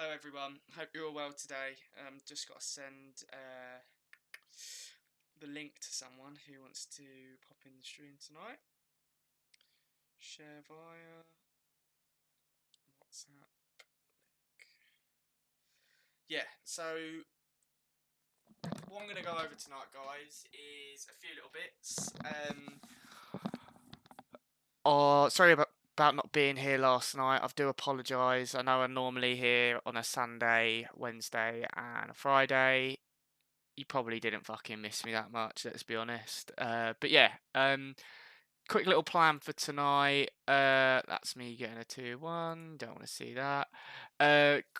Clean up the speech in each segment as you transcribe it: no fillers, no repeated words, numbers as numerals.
Hello everyone, hope you're all well today. Just got to send the link to someone who wants to pop in the stream tonight. Share via WhatsApp link. Yeah, so what I'm going to go over tonight, guys, is a few little bits. Sorry about not being here last night. I do apologise. I know I'm normally here on a Sunday, Wednesday, and a Friday. You probably didn't fucking miss me that much, let's be honest. But yeah, quick little plan for tonight. That's me getting a 2-1. Don't want to see that.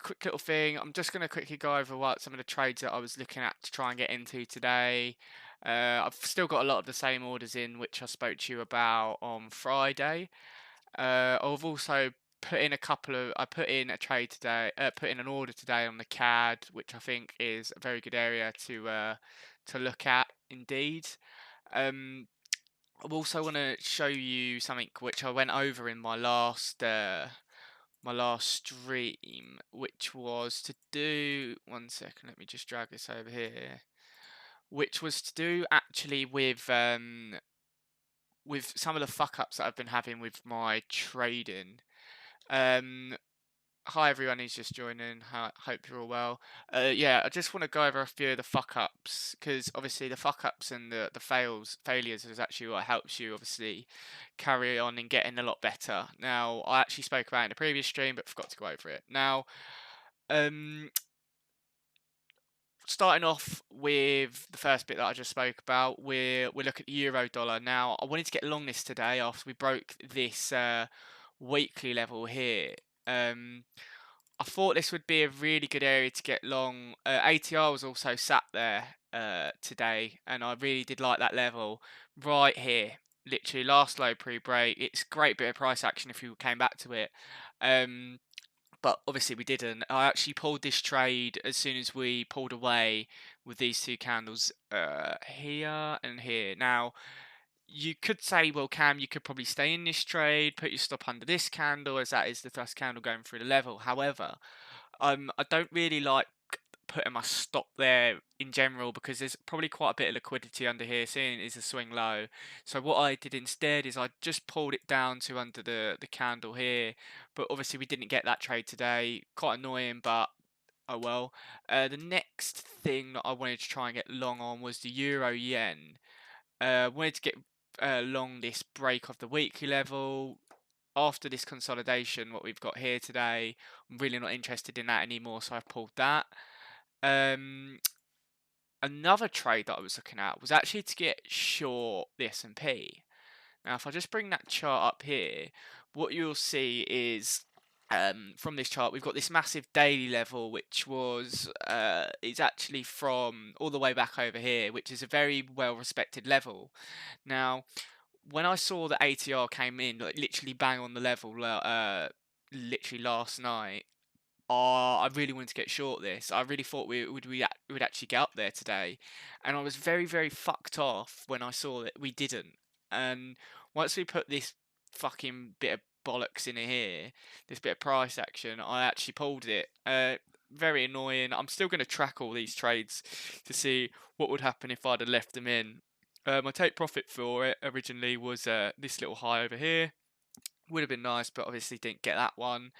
Quick little thing. I'm just going to quickly go over what some of the trades that I was looking at to try and get into today. I've still got a lot of the same orders in, which I spoke to you about on Friday. I've also put in I put in a trade today, put in an order today on the CAD, which I think is a very good area to look at indeed. I also want to show you something which I went over in my last stream, which was to do. One second, let me just drag this over here. Which was to do actually with some of the fuck ups that I've been having with my trading. Hi everyone who's just joining. Hope you're all well. Yeah, I just want to go over a few of the fuck ups because obviously the fuck ups and the failures is actually what helps you obviously carry on and getting a lot better. Now I actually spoke about it in the previous stream but forgot to go over it. Now, starting off with the first bit that I just spoke about, we're looking at the euro dollar. Now I wanted to get long this today after we broke this weekly level here. I thought this would be a really good area to get long. ATR was also sat there today, and I really did like that level right here. Literally last low pre-break. It's a great bit of price action if you came back to it. But obviously we didn't. I actually pulled this trade as soon as we pulled away with these two candles here and here. Now, you could say, well, Cam, you could probably stay in this trade, put your stop under this candle, as that is the first candle going through the level. However, I don't really like putting my stop there in general because there's probably quite a bit of liquidity under here, seeing it is a swing low. So what I did instead is I just pulled it down to under the candle here, but obviously we didn't get that trade today. Quite annoying, but oh well. The next thing that I wanted to try and get long on was the euro yen. Wanted to get long this break of the weekly level. After this consolidation, what we've got here today, I'm really not interested in that anymore, so I've pulled that. Another trade that I was looking at was actually to get short the S&P. Now, if I just bring that chart up here, what you'll see is from this chart, we've got this massive daily level, which was is actually from all the way back over here, which is a very well respected level. Now, when I saw that ATR came in, like literally bang on the level, literally last night, I really wanted to get short this. I really thought we would actually get up there today, and I was very very fucked off when I saw that we didn't. And once we put this fucking bit of bollocks in here, this bit of price action, I actually pulled it. Very annoying. I'm still going to track all these trades to see what would happen if I'd have left them in. My take profit for it originally was this little high over here. Would have been nice, but obviously didn't get that one.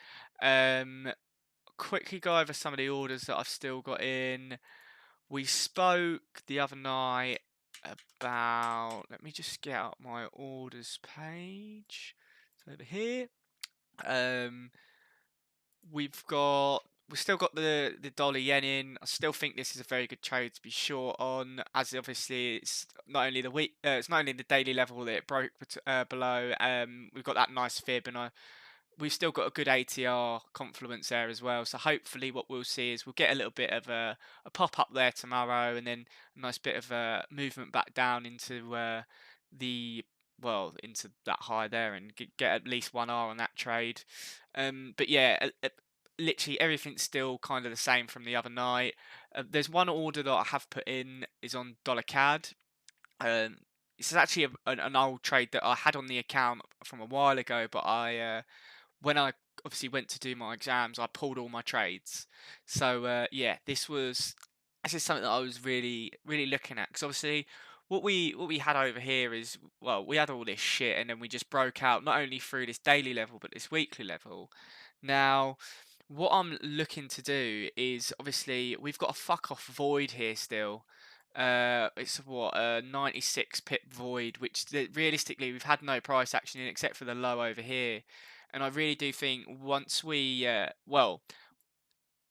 Quickly go over some of the orders that I've still got in. We spoke the other night about. Let me just get out my orders page. It's over here. We've still got the dollar yen in. I still think this is a very good trade to be short on, as obviously it's not only it's not only the daily level that it broke below. We've got that nice fib, and we've still got a good ATR confluence there as well. So hopefully what we'll see is we'll get a little bit of a pop up there tomorrow, and then a nice bit of a movement back down into into that high there, and get at least 1R on that trade. But yeah, literally everything's still kind of the same from the other night. There's one order that I have put in is on dollar CAD. This is actually an old trade that I had on the account from a while ago, but when I obviously went to do my exams, I pulled all my trades. So yeah, this is something that I was really looking at, because obviously what we had over here is, well, we had all this shit and then we just broke out not only through this daily level but this weekly level. Now, what I'm looking to do is, obviously we've got a fuck off void here still. It's what, a 96 pip void, which realistically we've had no price action in except for the low over here. And I really do think once we, well,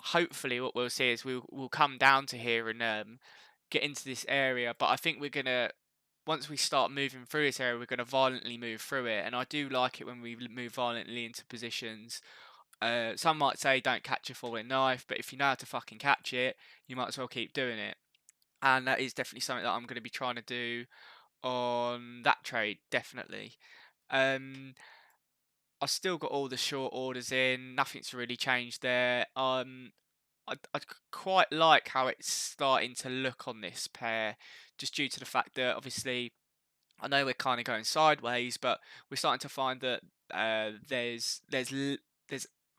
hopefully what we'll see is we'll come down to here and get into this area. But I think we're gonna, once we start moving through this area, we're gonna violently move through it. And I do like it when we move violently into positions. Some might say don't catch a falling knife, but if you know how to fucking catch it, you might as well keep doing it. And that is definitely something that I'm going to be trying to do on that trade, definitely. Um, I've still got all the short orders in. Nothing's really changed there. I quite like how it's starting to look on this pair, just due to the fact that obviously I know we're kind of going sideways, but we're starting to find that there's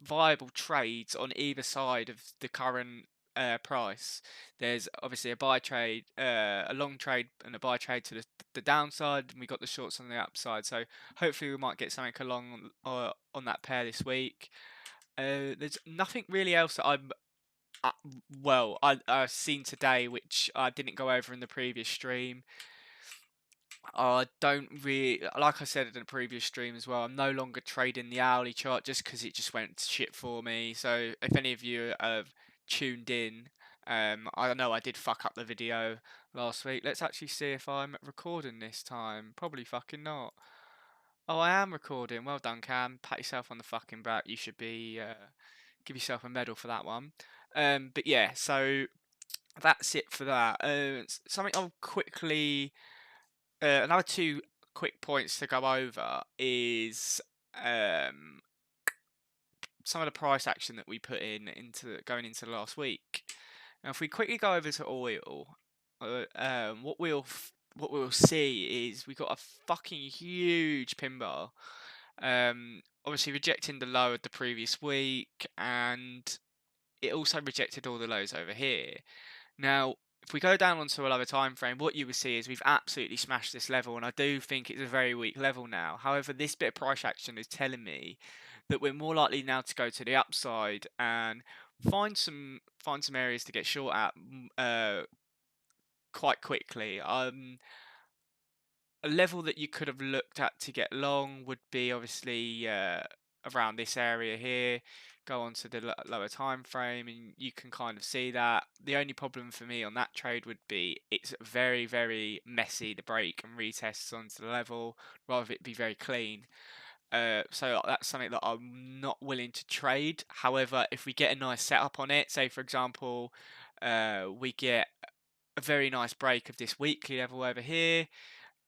viable trades on either side of the current price. There's obviously a buy trade, a long trade, and a buy trade to the downside, and we got the shorts on the upside. So hopefully we might get something along on that pair this week. There's nothing really else that uh, I've seen today, which I didn't go over in the previous stream. I don't really, like I said in the previous stream as well, I'm no longer trading the hourly chart just because it just went to shit for me. So if any of you have tuned in, I know I did fuck up the video last week. Let's actually see if I'm recording this time. Probably fucking not. Oh, I am recording. Well done, Cam. Pat yourself on the fucking back. You should be, give yourself a medal for that one. But yeah, so that's it for that. Something I'll quickly, another two quick points to go over is um, some of the price action that we put in into going into the last week. Now, if we quickly go over to oil, what we'll see is we got a fucking huge pin bar. Obviously rejecting the low of the previous week, and it also rejected all the lows over here. Now, if we go down onto a lower time frame, what you will see is we've absolutely smashed this level, and I do think it's a very weak level now. However, this bit of price action is telling me that we're more likely now to go to the upside and find some areas to get short at quite quickly. A level that you could have looked at to get long would be obviously around this area here. Go on to the lower time frame and you can kind of see that. The only problem for me on that trade would be it's very messy, the break and retests onto the level, rather it be very clean. So that's something that I'm not willing to trade. However, if we get a nice setup on it, say for example we get a very nice break of this weekly level over here,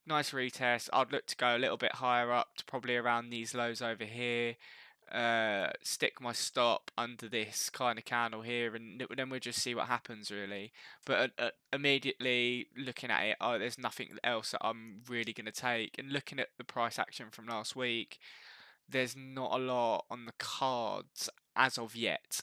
nice retest, I'd look to go a little bit higher up to probably around these lows over here. Stick my stop under this kind of candle here, and then we'll just see what happens really. But immediately looking at it, oh, there's nothing else that I'm really going to take. And looking at the price action from last week, there's not a lot on the cards as of yet.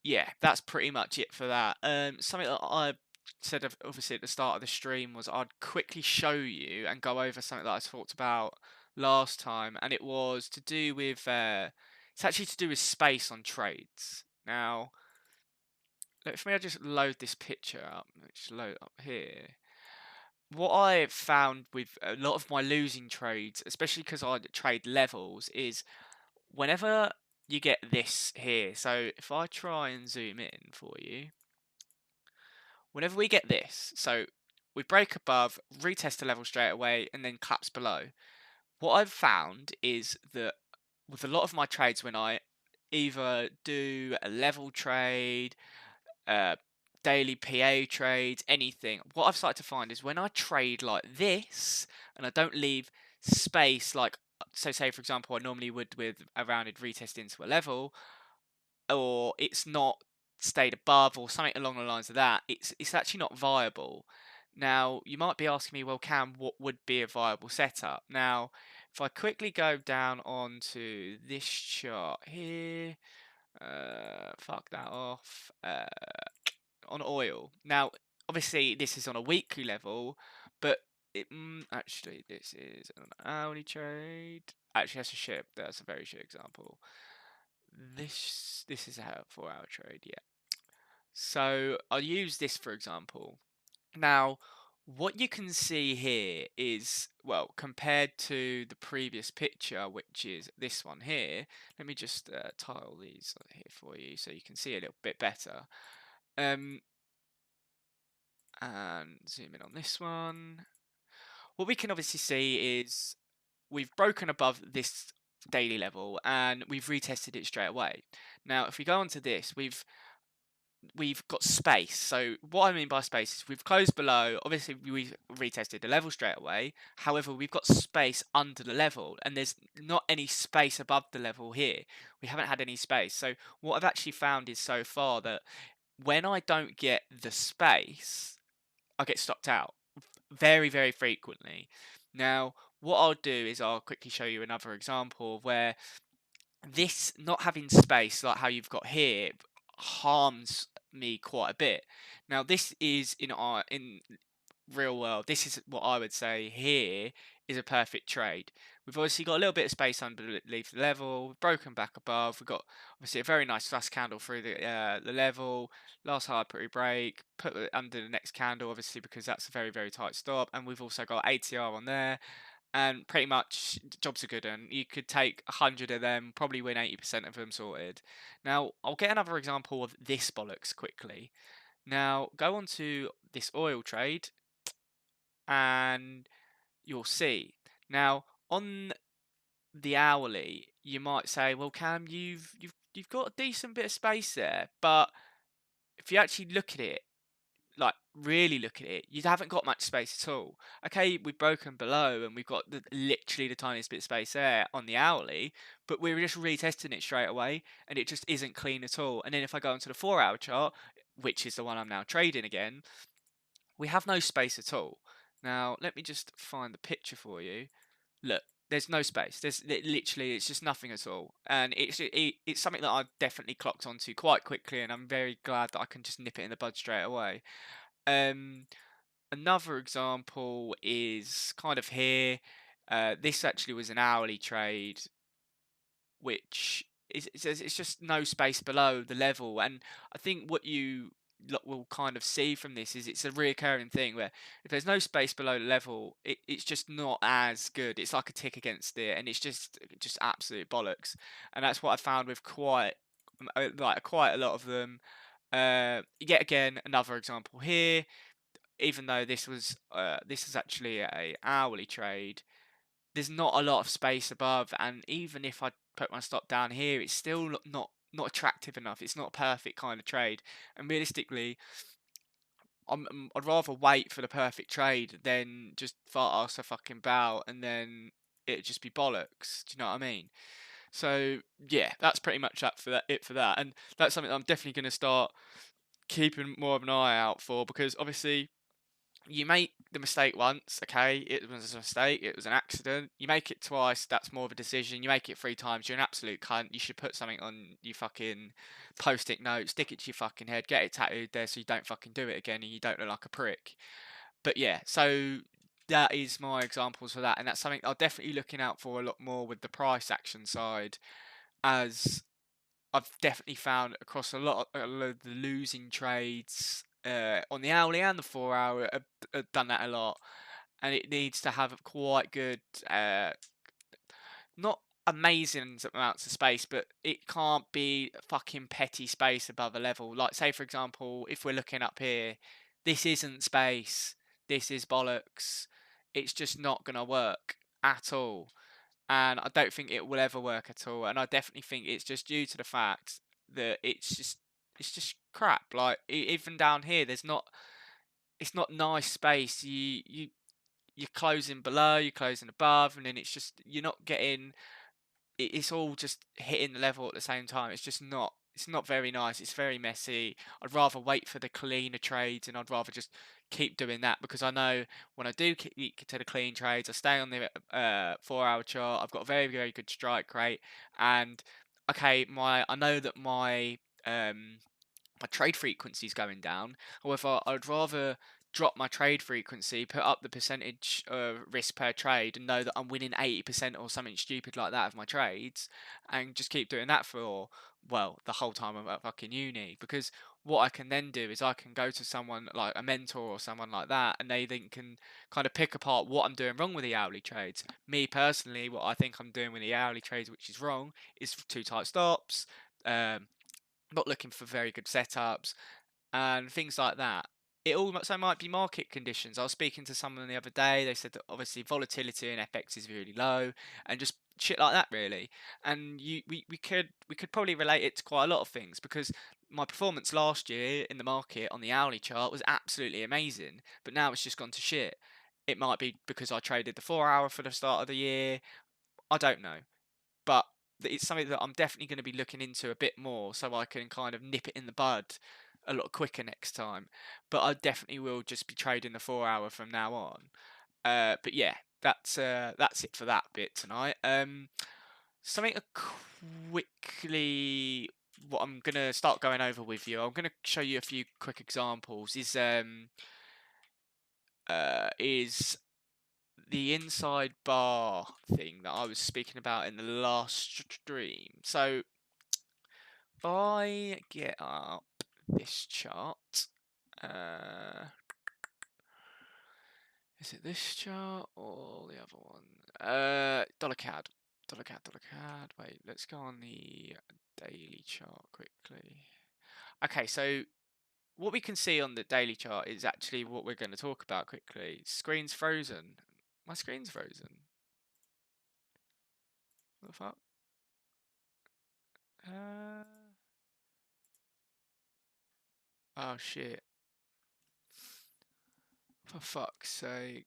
Yeah, that's pretty much it for that. Something that I said obviously at the start of the stream was I'd quickly show you and go over something that I talked about last time, and it was to do with it's actually to do with space on trades. Now, let me just load this picture up. Let's load up here. What I found with a lot of my losing trades, especially because I trade levels, is whenever you get this here. So if I try and zoom in for you, whenever we get this, so we break above, retest the level straight away, and then collapse below. What I've found is that with a lot of my trades, when I either do a level trade, daily PA trades, anything, what I've started to find is when I trade like this and I don't leave space, like, so say for example, I normally would with a rounded retest into a level, or it's not stayed above or something along the lines of that, it's actually not viable. Now, you might be asking me, well, Cam, what would be a viable setup? Now, if I quickly go down onto this chart here, fuck that off. On oil. Now, obviously, this is on a weekly level, but actually, this is an hourly trade. Actually, that's a shit. That's a very shit example. This is a 4-hour trade. Yeah. So I'll use this for example. Now, what you can see here is, well, compared to the previous picture, which is this one here. Let me just tile these here for you so you can see a little bit better. And zoom in on this one. What we can obviously see is we've broken above this daily level and we've retested it straight away. Now, if we go onto this, we've got space. So what I mean by space is we've closed below. Obviously, we've retested the level straight away. However, we've got space under the level, and there's not any space above the level here. We haven't had any space. So what I've actually found is so far that when I don't get the space, I get stopped out very, very frequently. Now, what I'll do is I'll quickly show you another example of where this not having space like how you've got here harms me quite a bit. Now, this is in real world. This is what I would say here is a perfect trade. We've obviously got a little bit of space underneath the level. We've broken back above. We've got obviously a very nice fast candle through the level. Last hard pretty break. Put it under the next candle, obviously, because that's a very, very tight stop. And we've also got ATR on there. And pretty much jobs are good, and you could take 100 of them, probably win 80% of them sorted. Now, I'll get another example of this bollocks quickly. Now, go on to this oil trade, and you'll see. Now, on the hourly, you might say, "Well, Cam, you've got a decent bit of space there," but if you actually look at it, like really look at it, you haven't got much space at all. Okay, we've broken below and we've got literally the tiniest bit of space there on the hourly, but we're just retesting it straight away and it just isn't clean at all. And then if I go into the 4-hour chart, which is the one I'm now trading again, we have no space at all. Now, let me just find the picture for you. Look, there's no space. Literally, it's just nothing at all, and it's something that I've definitely clocked onto quite quickly, and I'm very glad that I can just nip it in the bud straight away. Um, Another example is kind of here. This actually was an hourly trade, which it's just no space below the level. And I think what you will kind of see from this is it's a reoccurring thing where if there's no space below the level, it's just not as good. It's like a tick against it, and it's just absolute bollocks. And that's what I found with quite a lot of them. Yet again, another example here. Even though this is actually a hourly trade, there's not a lot of space above, and even if I put my stop down here, it's still not attractive enough. It's not a perfect kind of trade, and realistically, I'd rather wait for the perfect trade than just fart ass a fucking bow and then it'd just be bollocks. Do you know what I mean? So yeah, that's pretty much it for that, and that's something that I'm definitely going to start keeping more of an eye out for, because obviously you make the mistake once, okay, it was a mistake, it was an accident. You make it twice, that's more of a decision. You make it 3 times, you're an absolute cunt. You should put something on your fucking post-it note, stick it to your fucking head, get it tattooed there so you don't fucking do it again and you don't look like a prick. But yeah, so that is my examples for that, and that's something I'm definitely looking out for a lot more with the price action side, as I've definitely found across a lot of the losing trades on the hourly and the 4-hour have done that a lot, and it needs to have quite good, not amazing amounts of space, but it can't be fucking petty space above a level. Like, say for example, if we're looking up here, this isn't space, this is bollocks. It's just not gonna work at all, and I don't think it will ever work at all. And I definitely think it's just due to the fact that it's just crap. Like even down here, it's not nice space. You're closing below, you're closing above, and then you're not getting. It's all just hitting the level at the same time. It's just not It's not very nice. It's very messy. I'd rather wait for the cleaner trades, and I'd rather just keep doing that, because I know when I do keep to the clean trades, I stay on the 4 hour chart. I've got a very, very good strike rate, and okay, I know that my trade frequency is going down. However, I'd rather drop my trade frequency, put up the percentage risk per trade, and know that I'm winning 80% or something stupid like that of my trades, and just keep doing that for, well, the whole time I'm at fucking uni. Because what I can then do is I can go to someone like a mentor or someone like that, and they then can kind of pick apart what I'm doing wrong with the hourly trades. Me personally, what I think I'm doing with the hourly trades, which is wrong, is too tight stops. Um, Not looking for very good setups and things like that. It also might be market conditions. I was speaking to someone the other day. They said that obviously volatility in FX is really low, and just shit like that, really. And we could probably relate it to quite a lot of things, because my performance last year in the market on the hourly chart was absolutely amazing, but now it's just gone to shit. It might be because I traded the 4 hour for the start of the year. I don't know, but it's something that I'm definitely going to be looking into a bit more, so I can kind of nip it in the bud a lot quicker next time. But I definitely will just be trading the 4 hour from now on. But yeah, that's it for that bit tonight. Something to quickly, what I'm gonna start going over with you. I'm gonna show you a few quick examples. Is the inside bar thing that I was speaking about in the last stream. So if I get up this chart, is it this chart or the other one? Dollar CAD. Dollar CAD, dollar CAD. Wait, let's go on the daily chart quickly. Okay, so what we can see on the daily chart is actually what we're going to talk about quickly. Screen's frozen. My screen's frozen. What the fuck? Uh, oh shit. For fuck's sake.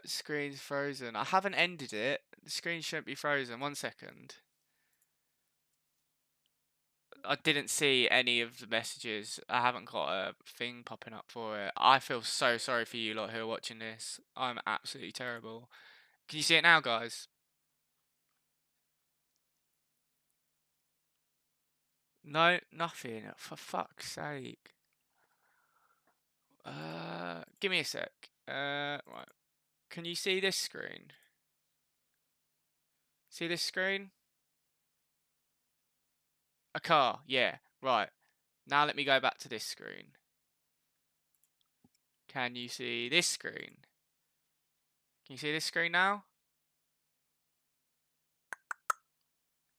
Screen's frozen. I haven't ended it. The screen shouldn't be frozen. 1 second. I didn't see any of the messages. I haven't got a thing popping up for it. I feel so sorry for you lot who are watching this. I'm absolutely terrible. Can you see it now, guys? No, nothing. For fuck's sake. Give me a sec. Right. Can you see this screen? See this screen? A car, yeah. Right. Now let me go back to this screen. Can you see this screen? Can you see this screen now?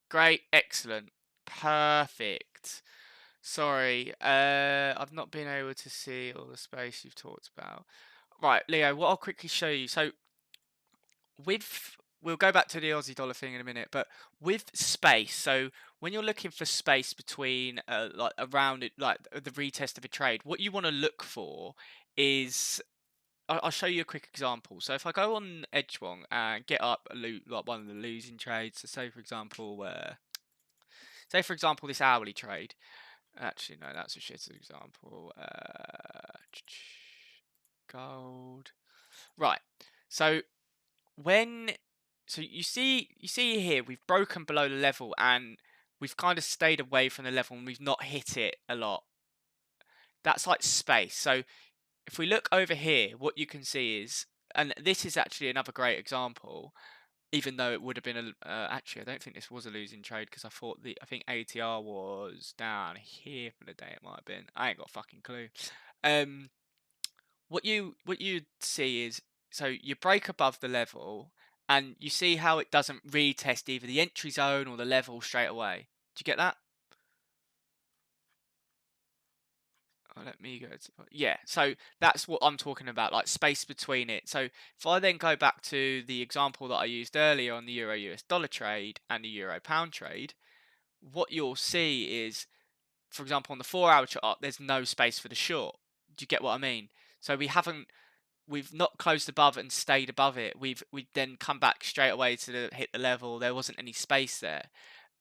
Great, excellent, perfect. Sorry, I've not been able to see all the space you've talked about. Right, Leo, what I'll quickly show you. So we'll go back to the Aussie dollar thing in a minute, but with space, so when you're looking for space between like around it, like the retest of a trade, what you want to look for is, I'll show you a quick example. So if I go on Edgewong and get up like one of the losing trades, so say for example this hourly trade. Actually, no, that's a shit example. Gold. Right. So when you see here we've broken below the level, and we've kind of stayed away from the level, and we've not hit it a lot. That's like space. So if we look over here, what you can see is, and this is actually another great example, even though it would have been actually, I don't think this was a losing trade, because I think ATR was down here for the day. It might have been. I ain't got a fucking clue. Um, what you see is, so you break above the level, and you see how it doesn't retest either the entry zone or the level straight away. Do you get that? Oh, let me go to, yeah, so that's what I'm talking about, like space between it. So if I then go back to the example that I used earlier on the Euro US dollar trade and the Euro pound trade, what you'll see is, for example, on the 4 hour chart, there's no space for the short. Do you get what I mean? So we've not closed above and stayed above it. We've then come back straight away to hit the level. There wasn't any space there.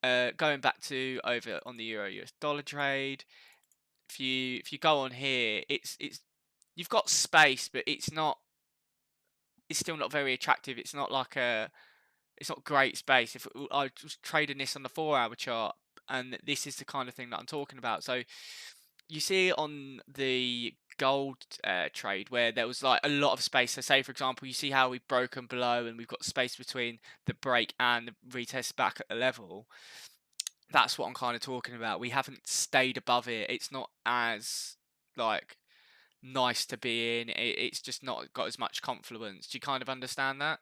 going back to over on the euro US dollar trade, if you go on here, it's you've got space, but it's still not very attractive. It's not great space. If I was trading this on the 4 hour chart, and this is the kind of thing that I'm talking about. So you see on the gold trade where there was like a lot of space. So say for example, you see how we've broken below and we've got space between the break and the retest back at the level. That's what I'm kind of talking about. We haven't stayed above it. It's not as like nice to be in. It's just not got as much confluence. Do you kind of understand that?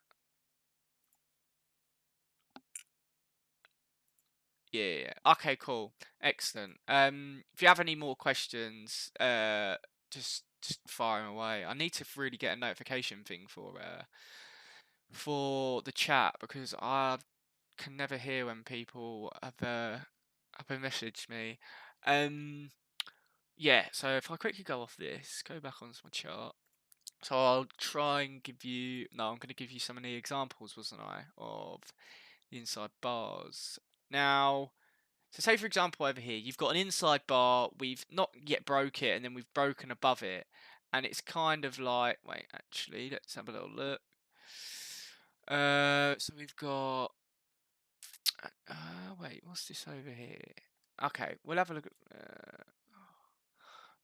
Yeah, yeah, yeah. Okay, cool. Excellent. If you have any more questions, just fire 'em away. I need to really get a notification thing for the chat because I can never hear when people have a messaged me. Um, yeah. So if I quickly go off this, go back onto my chart. So I'll try and give you. No, I'm going to give you some of the examples, wasn't I, of the inside bars. Now. So say for example over here, you've got an inside bar, we've not yet broke it, and then we've broken above it. And it's kind of like, wait, actually, let's have a little look. So we've got, wait, what's this over here? Okay, we'll have a look at,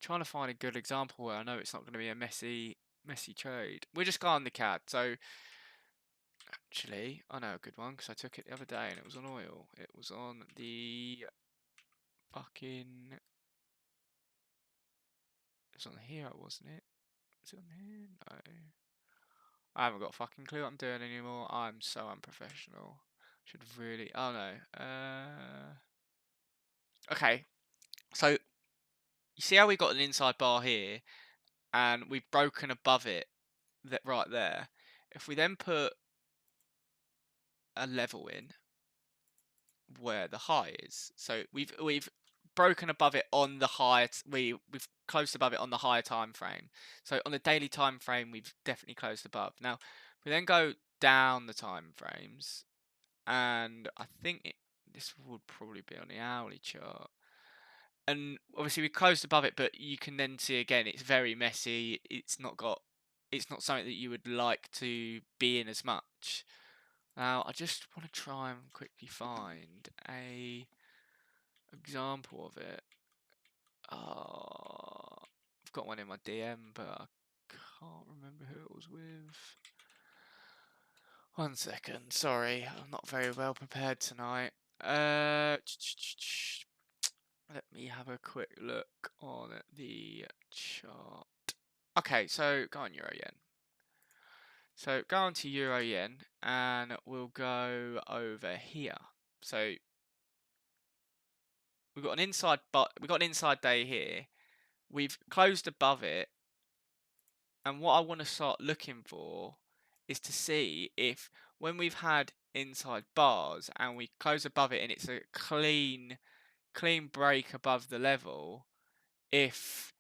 trying to find a good example where I know it's not going to be a messy trade. We'll just go on the CAD. So actually, I know a good one because I took it the other day and it was on oil. It was on the fucking. It was on here, wasn't it? Is it on here? No. I haven't got a fucking clue what I'm doing anymore. I'm so unprofessional. Should really. Oh no. Okay. So you see how we got an inside bar here, and we've broken above it, that right there. If we then put a level in where the high is, so we've broken above it on the higher. We've closed above it on the higher time frame. So on the daily time frame, we've definitely closed above. Now we then go down the time frames, and I think this would probably be on the hourly chart. And obviously we closed above it, but you can then see again it's very messy. It's not something that you would like to be in as much. Now I just want to try and quickly find a example of it. I've got one in my DM, but I can't remember who it was with. 1 second, sorry, I'm not very well prepared tonight. Let me have a quick look on the chart. Okay, so go on Euro Yen. So go on to Euro Yen, and we'll go over here. So we've got an inside day here. We've closed above it, and what I want to start looking for is to see if when we've had inside bars and we close above it and it's a clean break above the level, if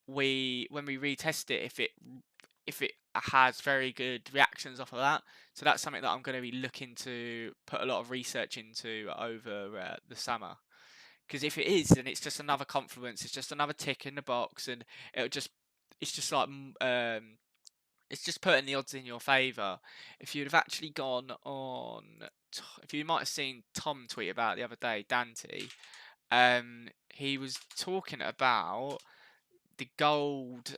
when we retest it, if it has very good reactions off of that. So that's something that I'm going to be looking to put a lot of research into over the summer. Because if it is, then it's just another confluence. It's just another tick in the box, and it's just like it's just putting the odds in your favour. If you'd have actually gone on, if you might have seen Tom tweet about it the other day, Dante, he was talking about the gold,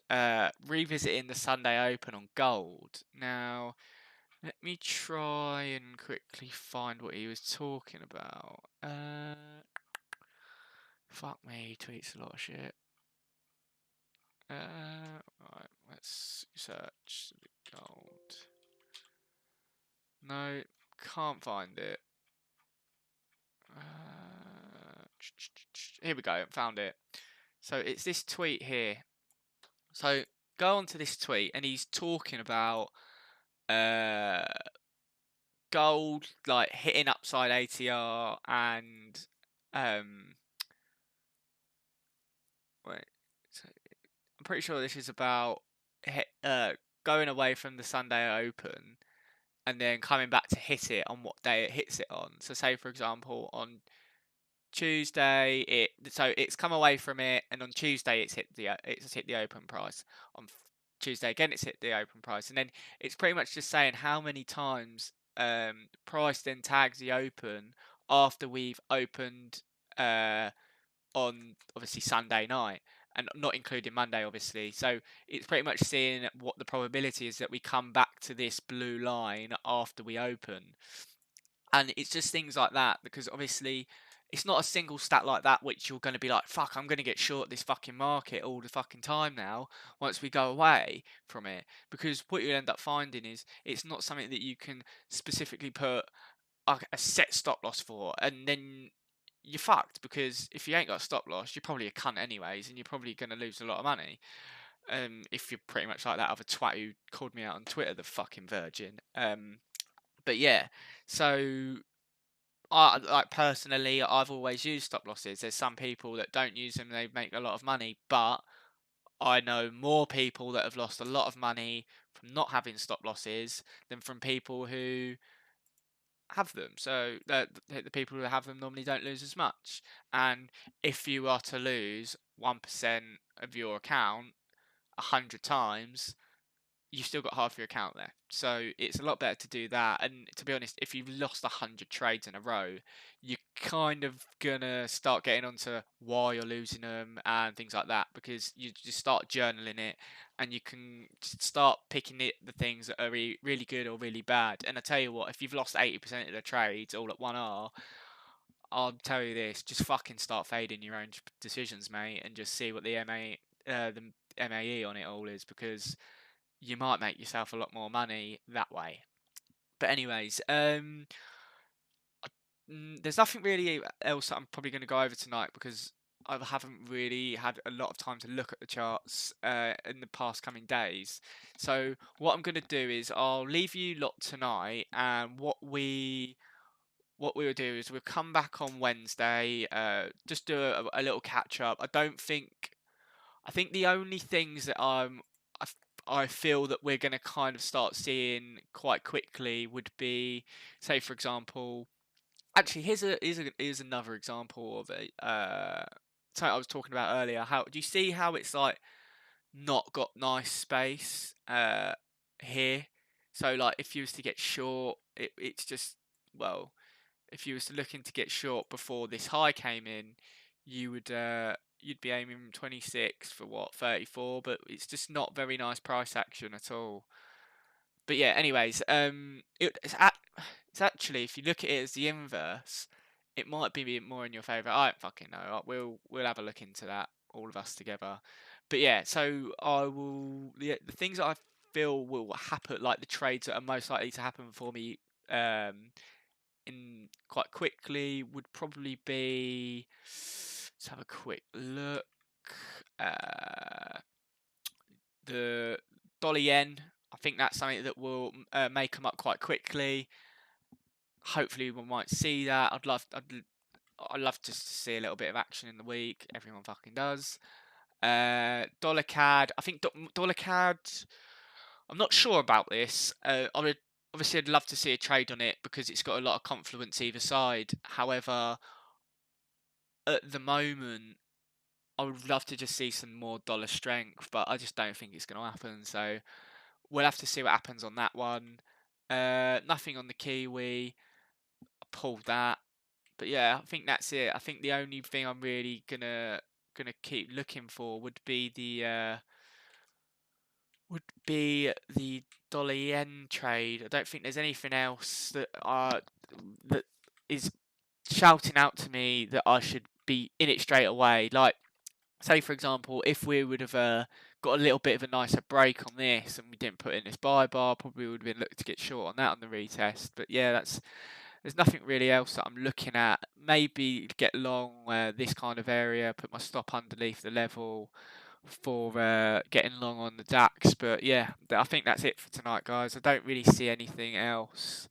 revisiting the Sunday Open on gold. Now, let me try and quickly find what he was talking about. Fuck me, he tweets a lot of shit. Right, let's search the gold. No, can't find it. Here we go, found it. So it's this tweet here. So go on to this tweet, and he's talking about uh, gold like hitting upside ATR and wait, so I'm pretty sure this is about going away from the Sunday Open and then coming back to hit it on what day it hits it on. So say for example on Tuesday it's come away from it, and on Tuesday it's hit the open price. On Tuesday again it's hit the open price, and then it's pretty much just saying how many times price then tags the open after we've opened on obviously Sunday night, and not including Monday obviously. So it's pretty much seeing what the probability is that we come back to this blue line after we open. And it's just things like that, because obviously it's not a single stat like that which you're going to be like, fuck, I'm going to get short this fucking market all the fucking time now once we go away from it. Because what you end up finding is it's not something that you can specifically put a set stop loss for, and then you're fucked, because if you ain't got a stop loss, you're probably a cunt anyways, and you're probably going to lose a lot of money. If you're pretty much like that other twat who called me out on Twitter, the fucking virgin. But yeah, so I like personally, I've always used stop losses. There's some people that don't use them; they make a lot of money, but I know more people that have lost a lot of money from not having stop losses than from people who have them. So the people who have them normally don't lose as much. And if you are to lose 1% of your account 100 times, you've still got half your account there. So it's a lot better to do that. And to be honest, if you've lost 100 trades in a row, you're kind of gonna start getting onto why you're losing them and things like that, because you just start journaling it, and you can start picking the things that are really good or really bad. And I tell you what, if you've lost 80% of the trades all at 1R, I'll tell you this: just fucking start fading your own decisions, mate, and just see what the MAE on it all is, because you might make yourself a lot more money that way. But anyways, there's nothing really else that I'm probably going to go over tonight, because I haven't really had a lot of time to look at the charts in the past coming days. So what I'm going to do is I'll leave you lot tonight, and what we will do is we'll come back on Wednesday, just do a little catch up. I think the only things that I feel that we're going to kind of start seeing quite quickly would be, say for example, actually here's another example of it. Something I was talking about earlier. How do you see how it's like not got nice space here? So like if you was to get short, it's just, well, if you was to looking to get short before this high came in, you would you'd be aiming 26 for what, 34, but it's just not very nice price action at all. But yeah, anyways, it's actually, if you look at it as the inverse, it might be more in your favour. I don't fucking know. We'll have a look into that, all of us together. But yeah, so the things that I feel will happen, like the trades that are most likely to happen for me, in quite quickly, would probably be, let's have a quick look. The dollar yen, I think that's something that will may come up quite quickly. Hopefully we might see that. I'd love just to see a little bit of action in the week. Everyone fucking does. Dollar CAD, I think dollar CAD, I'm not sure about this. Obviously I'd love to see a trade on it because it's got a lot of confluence either side. However, at the moment, I would love to just see some more dollar strength, but I just don't think it's going to happen. So we'll have to see what happens on that one. Nothing on the Kiwi. I pulled that. But yeah, I think that's it. I think the only thing I'm really gonna keep looking for would be the dollar yen trade. I don't think there's anything else that is shouting out to me that I should be in it straight away. Like, say for example, if we would have got a little bit of a nicer break on this and we didn't put in this buy bar, probably would have been looking to get short on that on the retest. But yeah, there's nothing really else that I'm looking at. Maybe get long this kind of area, put my stop underneath the level for getting long on the DAX. But yeah, I think that's it for tonight, guys. I don't really see anything else.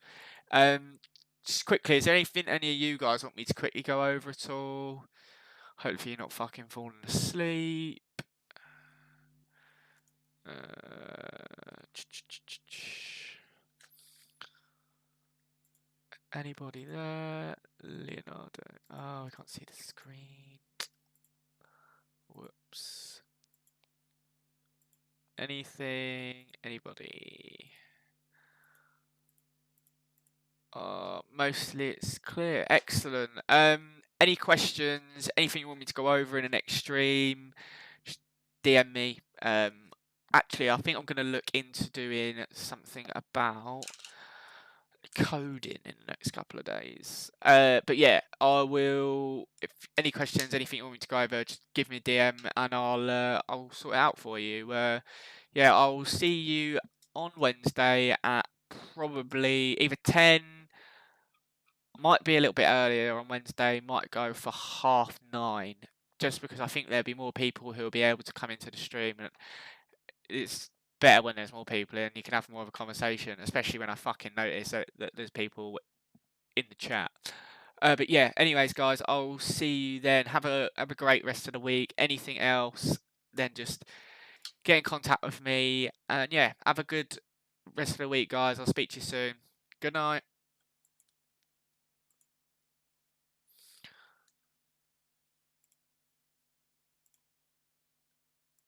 Just quickly, is there anything any of you guys want me to quickly go over at all? Hopefully you're not fucking falling asleep. Uh, Anybody there? Leonardo. Oh, I can't see the screen. Whoops. Anything? Anybody? Mostly it's clear. Excellent. Any questions? Anything you want me to go over in the next stream? Just DM me. Actually, I think I'm going to look into doing something about coding in the next couple of days. But yeah, I will. If any questions, anything you want me to go over, just give me a DM and I'll sort it out for you. Yeah, I'll see you on Wednesday at probably either 10. Might be a little bit earlier on Wednesday. Might go for 9:30, just because I think there'll be more people who will be able to come into the stream, and it's better when there's more people and you can have more of a conversation, especially when I fucking notice that there's people in the chat. But yeah, anyways, guys, I'll see you then. Have a great rest of the week. Anything else, then just get in contact with me. And yeah, have a good rest of the week, guys. I'll speak to you soon. Good night.